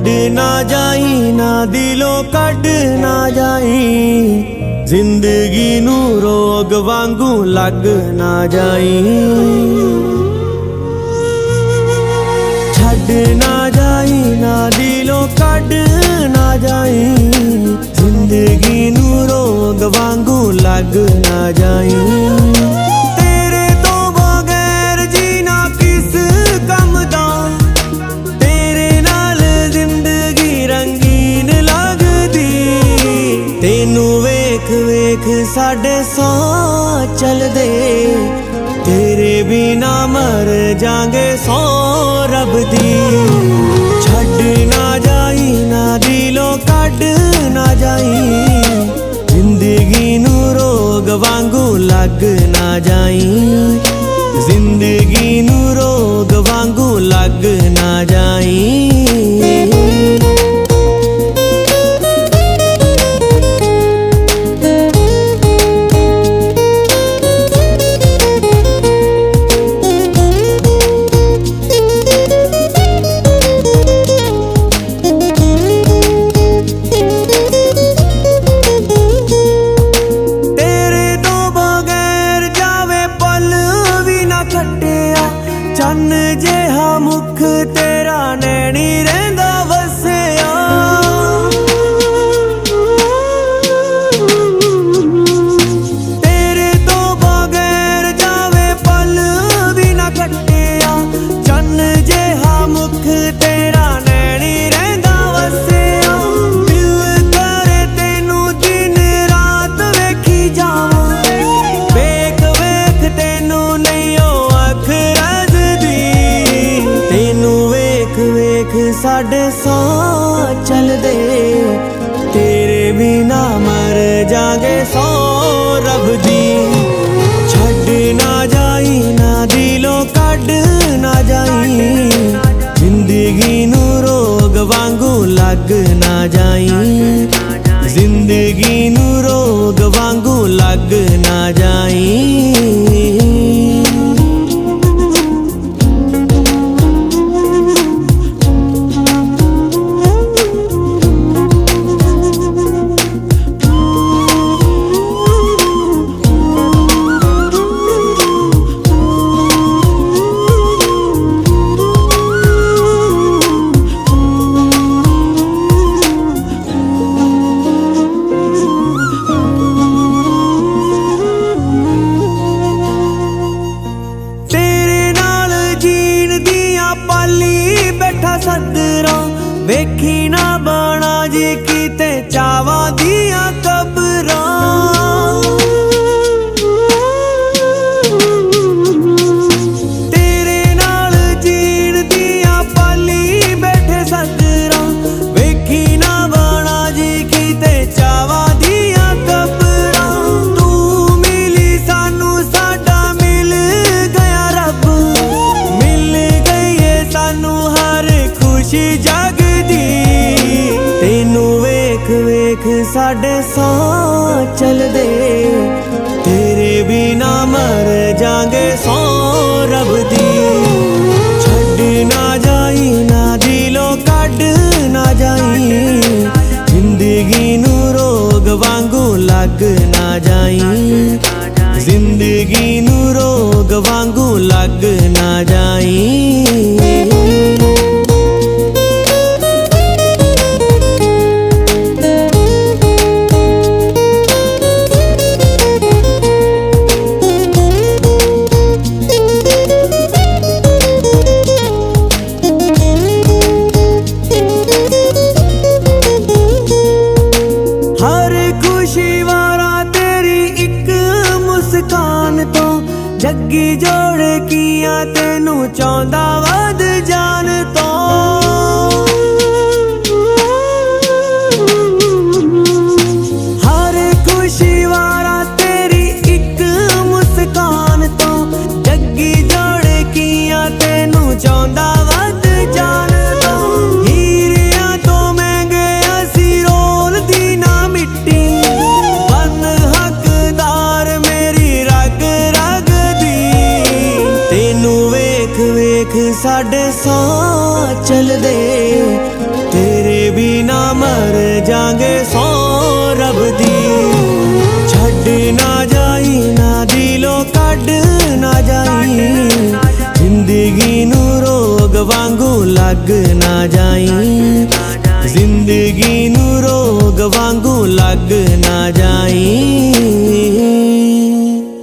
छड्ड ना जाई ना दिलों कड ना जाई, जिंदगी नू रोग वांगू लग ना जाई। छड्ड ना जाई ना दिलों कड ना जाई, जिंदगी नू रोग वांगू लग ना जाई। तेरे तो बगैर जीना किस कम दा, तेरे नाल जिंदगी रंगीन लगदी। तेनू वेख वेख साडे सौ चलदे, तेरे बिना मर जांगे सौ रब दी। छड्ड ना जाई ना दिलों कड ना जाई, जिंदगी नू रोग वांगू लग ना जाई, जिंदगी नू रोग वांगू लग ना जाई। चन्न जिहा मुख तेरा नैनी रहिंदा वसिया, तेरे तो बगैर जावे पल भी ना कटिया। चन्न जिहा मुख तेरा नैनी रहिंदा वसिया, दिल करे तेनू दिन रात वेखी जावां, वेख वेख तेनू नहीं अख वेख साडे सौ चलदे, तेरे बिना मर जांगे सौ रब दी। छड्ड ना जाई ना दिलों कड ना जाई, जिंदगी नू रोग वांगू लग ना जाई, जिंदगी नू रोग वांगू लग ना जाई। सदरा वेखी ना बाणा जी कीते चावा दिया कबरा, तेरे नाल जीण दिया पाली बैठे सदरा, वेखी ना बाणा जी कीते चावा दिया कबरा। तू मिली सानू साडा मिल गया रब, मिल गई है सानू हर खुशी जगदी। तेनू वेख वेख साडे सौ चलदे, तेरे बिना मर जांगे सौ रब दी। छड्ड ना जाई ना दिलों कड ना जाई, जिंदगी नू रोग वांगू लग ना जाई, जिंदगी नू रोग वांगू लग ना जाई। जग्गी जोड़ किया तेनू चाहंदा वध जान तो, हर खुशी वारा तेरी एक मुस्कान तो। जग्गी जोड़ किया तेनू चाहंदा वध जान तो, हीरिया तो महंगे असी रोल दी ना मिट्टी, बन हकदार मेरी रग रग। तेनू वेख वेख साडे सौ चलदे, ਜਾਾਂਗੇ ਸੌ ਰੱਬ ਦੀ। ਛੱਡ ਨਾ ਜਾਈ ਨਾ ਦਿਲੋਂ ਕੱਢ ਨਾ ਜਾਈ, ਜ਼ਿੰਦਗੀ ਨੂੰ ਰੋਗ ਵਾਂਗੂ ਲੱਗ ਨਾ ਜਾਈ, ਜ਼ਿੰਦਗੀ ਨੂੰ ਰੋਗ ਵਾਂਗੂ ਲੱਗ